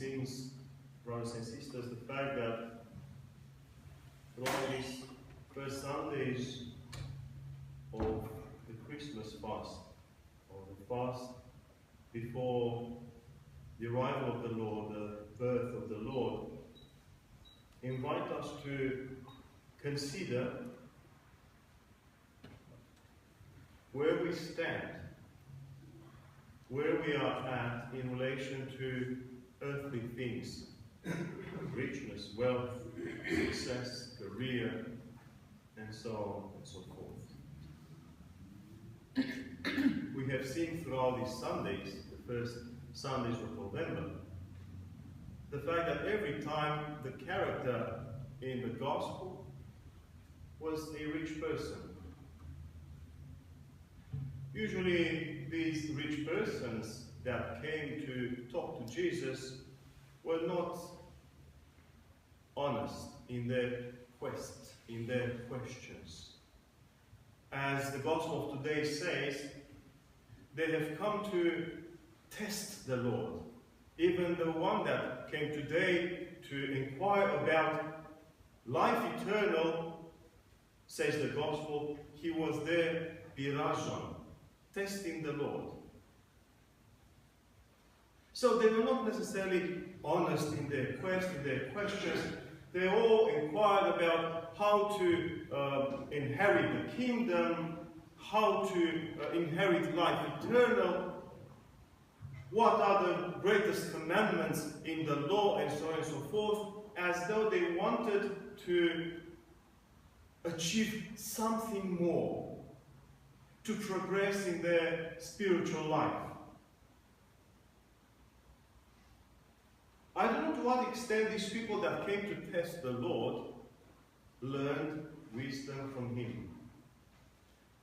seems, brothers and sisters, the fact that throughout these first Sundays of the Christmas fast, or the fast before the arrival of the Lord, the birth of the Lord, invite us to consider where we stand, where we are at in relation to earthly things, richness, wealth, success, career, and so on and so forth. We have seen throughout these Sundays, the first Sundays of November, the fact that every time the character in the Gospel was a rich person. Usually these rich persons that came to talk to Jesus were not honest in their quest, in their questions. As the Gospel of today says, they have come to test the Lord. Even the one that came today to inquire about life eternal, says the Gospel, he was there, birajon, testing the Lord. So they were not necessarily honest in their quest, in their questions. They all inquired about how to inherit the kingdom, how to inherit life eternal, what are the greatest commandments in the law, and so on and so forth, as though they wanted to achieve something more, to progress in their spiritual life. I don't know to what extent these people that came to test the Lord learned wisdom from Him.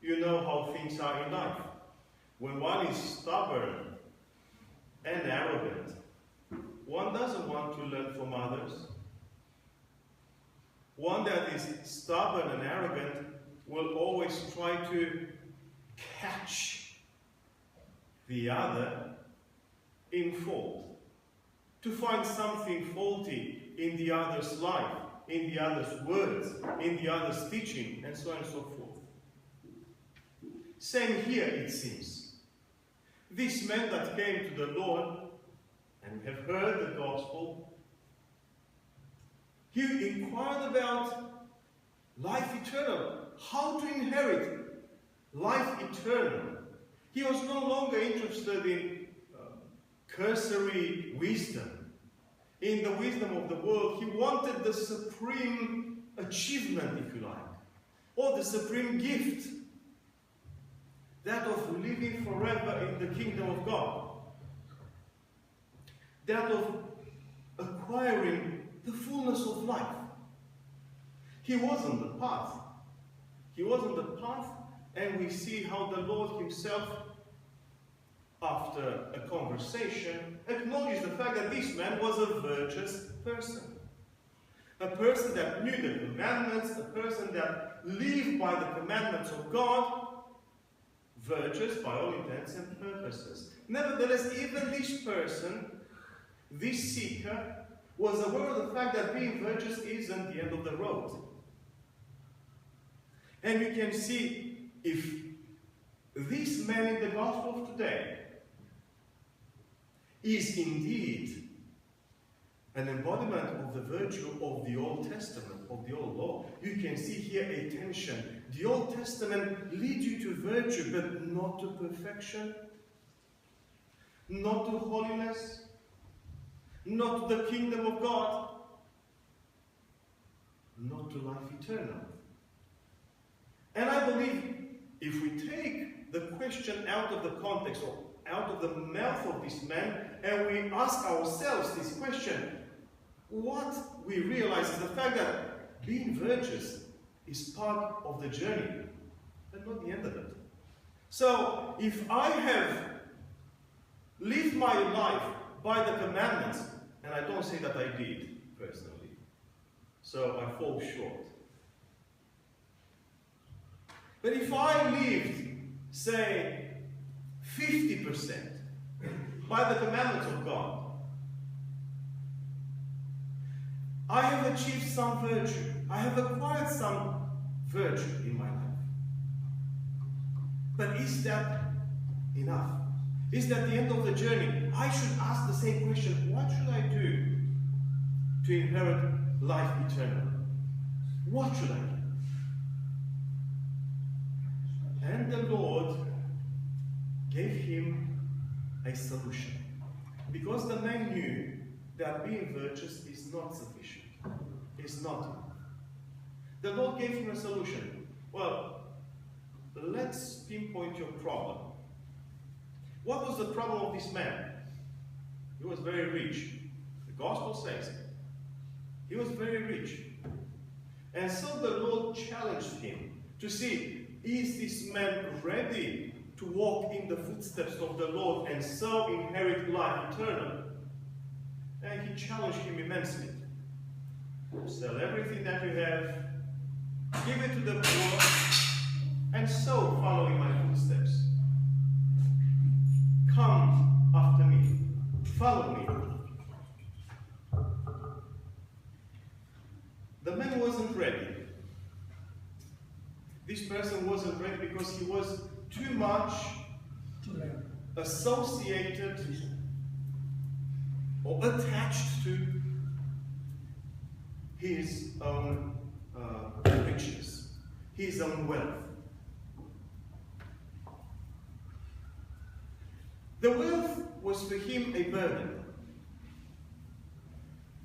You know how things are in life. When one is stubborn and arrogant, one doesn't want to learn from others. One that is stubborn and arrogant will always try to catch the other in fault, to find something faulty in the other's life, in the other's words, in the other's teaching, and so on and so forth. Same here, it seems. These men that came to the Lord and have heard the Gospel, he inquired about life eternal, how to inherit life eternal. He was no longer interested in cursory wisdom, in the wisdom of the world. He wanted the supreme achievement, if you like, or the supreme gift, that of living forever in the kingdom of God, that of acquiring the fullness of life. He was on the path. He was on the path, and we see how the Lord Himself, after a conversation, acknowledged the fact that this man was a virtuous person. A person that knew the commandments, a person that lived by the commandments of God, virtuous by all intents and purposes. Nevertheless, even this person, this seeker, was aware of the fact that being virtuous isn't the end of the road. And you can see, if this man in the Gospel of today is indeed an embodiment of the virtue of the Old Testament, of the Old Law, you can see here a tension. The Old Testament leads you to virtue, but not to perfection, not to holiness, not to the kingdom of God, not to life eternal. And I believe if we take the question out of the context, or out of the mouth of this man, and we ask ourselves this question, what we realize is the fact that being virtuous is part of the journey, but not the end of it. So, if I have lived my life by the commandments, and I don't say that I did, personally, so I fall short. But if I lived, say, 50% by the commandments of God, I have achieved some virtue. I have acquired some virtue in my life. But is that enough? Is that the end of the journey? I should ask the same question. What should I do to inherit life eternal? What should I do? And the Lord gave him a solution. Because the man knew that being virtuous is not sufficient. It's not enough. The Lord gave him a solution. Well, let's pinpoint your problem. What was the problem of this man? He was very rich. The gospel says it. He was very rich. And so the Lord challenged him to see, is this man ready to walk in the footsteps of the Lord and so inherit life eternal? And he challenged him immensely. Sell everything that you have, give it to the poor, and so follow in my footsteps. Come after me. Follow me. The man wasn't ready. This person wasn't ready because he was too much associated or attached to his own riches, his own wealth. The wealth was for him a burden.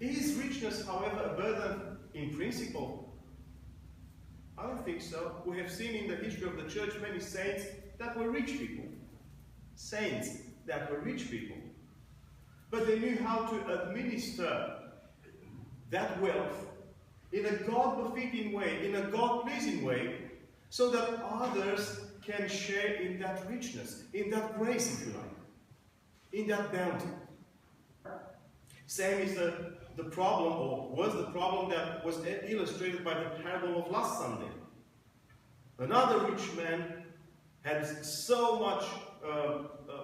Is richness, however, a burden in principle? I don't think so. We have seen in the history of the church many saints that were rich people. Saints that were rich people. But they knew how to administer that wealth in a God-befitting way, in a God-pleasing way, so that others can share in that richness, in that grace, if you like, in that bounty. Same is the problem, or was the problem that was illustrated by the parable of last Sunday. Another rich man had so much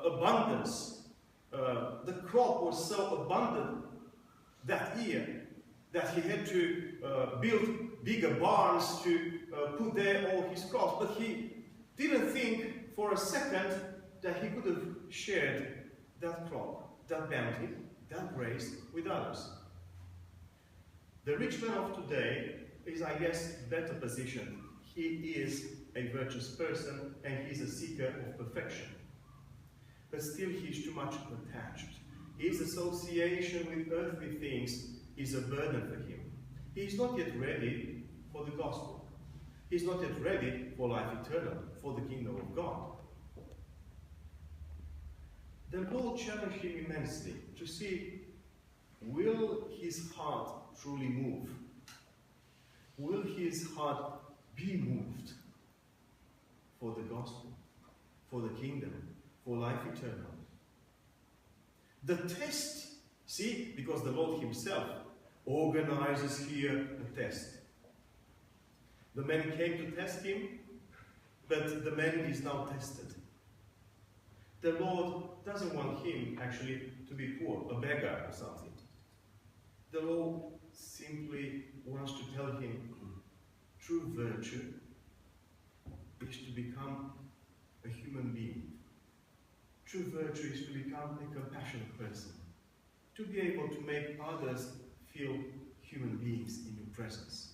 abundance. The crop was so abundant that year that he had to build bigger barns to put there all his crops. But he didn't think for a second that he could have shared that crop, that bounty, that grace with others. The rich man of today is, I guess, better positioned. He is a virtuous person and he's a seeker of perfection. But still he's too much attached. His association with earthly things is a burden for him. He's not yet ready for the gospel. He's not yet ready for life eternal, for the kingdom of God. The Lord challenged him immensely to see, will his heart truly move? Will his heart be moved for the gospel, for the kingdom, for life eternal? The test, see, because the Lord himself organizes here a test. The man came to test him, but the man is now tested. The Lord doesn't want him actually to be poor, a beggar or something. The Lord simply wants to tell him true virtue is to become a human being. True virtue is to become a compassionate person. To be able to make others feel human beings in your presence.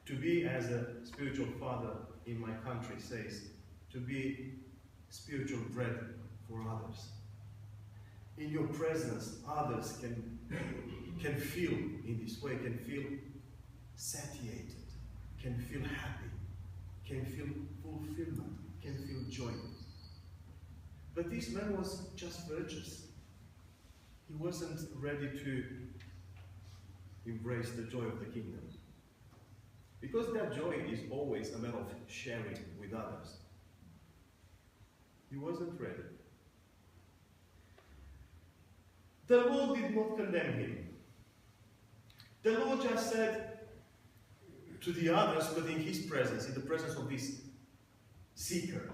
To be, as a spiritual father in my country says, to be spiritual bread for others. In your presence, others can feel in this way, can feel satiated, can feel happy, can feel fulfillment, can feel joy. But this man was just virtuous. He wasn't ready to embrace the joy of the kingdom. Because that joy is always a matter of sharing with others. He wasn't ready. The Lord did not condemn him. The Lord just said to the others, but in his presence, in the presence of this seeker,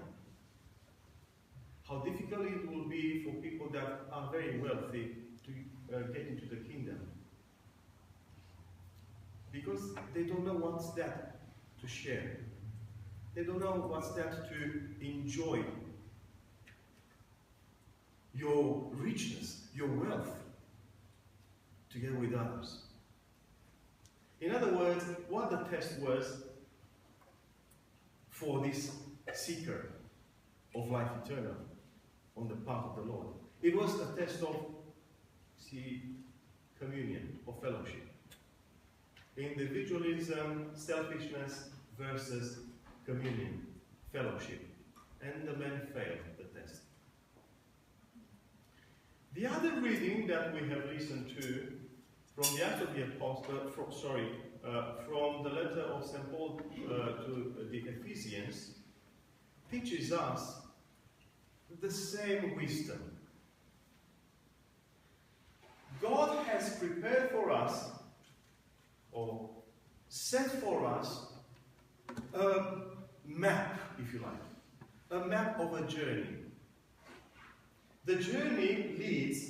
how difficult it will be for people that are very wealthy to get into the kingdom. Because they don't know what's that to share. They don't know what's that to enjoy your richness, your wealth, together with others. In other words, what the test was for this seeker of life eternal on the path of the Lord, it was a test of, communion or fellowship. Individualism, selfishness versus communion, fellowship. And the men failed the test. The other reading that we have listened to from the Acts of the Apostle, from the letter of St. Paul to the Ephesians, teaches us the same wisdom. God has prepared for us, or set for us, a map, if you like, a map of a journey. The journey leads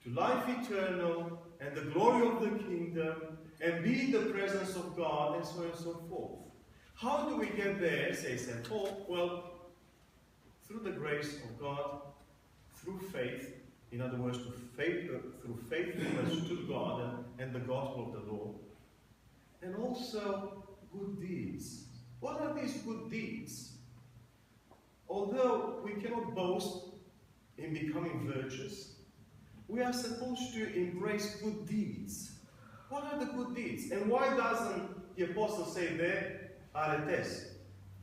to life eternal and the glory of the kingdom and be in the presence of God, and so on and so forth. How do we get there, says St. Paul? Well, through the grace of God, through faith, in other words, through faithfulness to God and the gospel of the Lord, and also good deeds. What are these good deeds? Although we cannot boast in becoming virtuous, we are supposed to embrace good deeds. What are the good deeds? And why doesn't the apostle say there, aretes,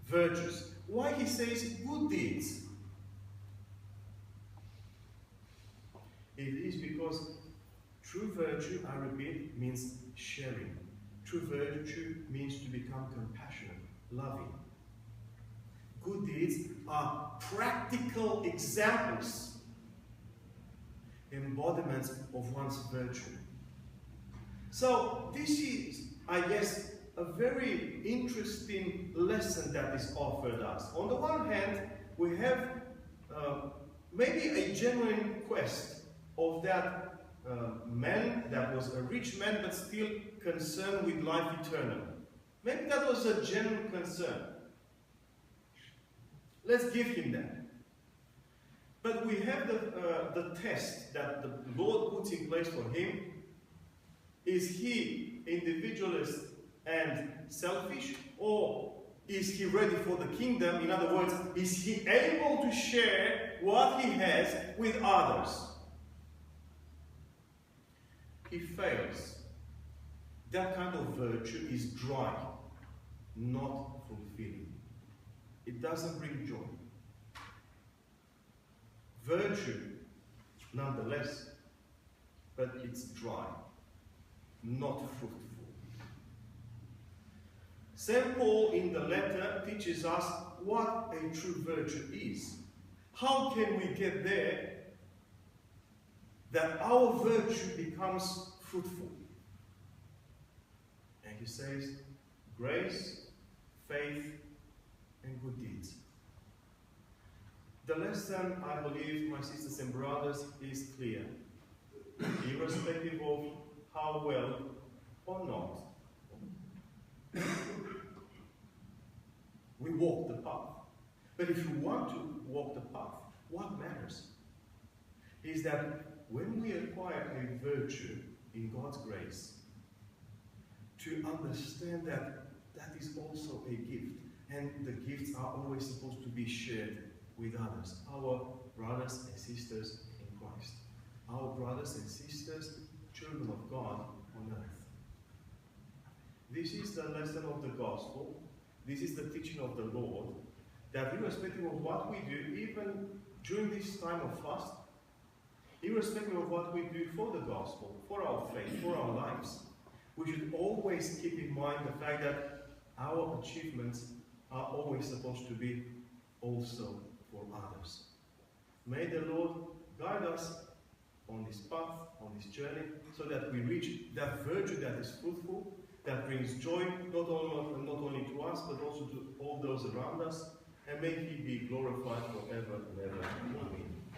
virtues? Why he says good deeds? It is because true virtue, I repeat, means sharing. True virtue means to become compassionate, loving. Good deeds are practical examples, embodiments of one's virtue. So this is, I guess, a very interesting lesson that is offered us. On the one hand, we have maybe a genuine quest of that man that was a rich man but still concerned with life eternal. Maybe that was a genuine concern. Let's give him that. But we have the test that the Lord puts in place for him. Is he individualist and selfish, or is he ready for the kingdom? In other words, is he able to share what he has with others? He fails. That kind of virtue is dry, not fulfilling. It doesn't bring joy. Virtue, nonetheless, but it's dry, not fruitful. St. Paul in the letter teaches us what a true virtue is. How can we get there that our virtue becomes fruitful? And he says, grace, faith, and good deeds. The lesson, I believe, my sisters and brothers, is clear. Irrespective of how well or not we walk the path. But if you want to walk the path, what matters is that when we acquire a virtue in God's grace, to understand that that is also a gift, and the gifts are always supposed to be shared with others, our brothers and sisters in Christ, our brothers and sisters, children of God on earth. This is the lesson of the gospel. This is the teaching of the Lord, that irrespective of what we do, even during this time of fast, irrespective of what we do for the gospel, for our faith, for our lives, we should always keep in mind the fact that our achievements are always supposed to be also for others. May the Lord guide us on this path, on this journey, so that we reach that virtue that is fruitful, that brings joy not only to us, but also to all those around us, and may He be glorified forever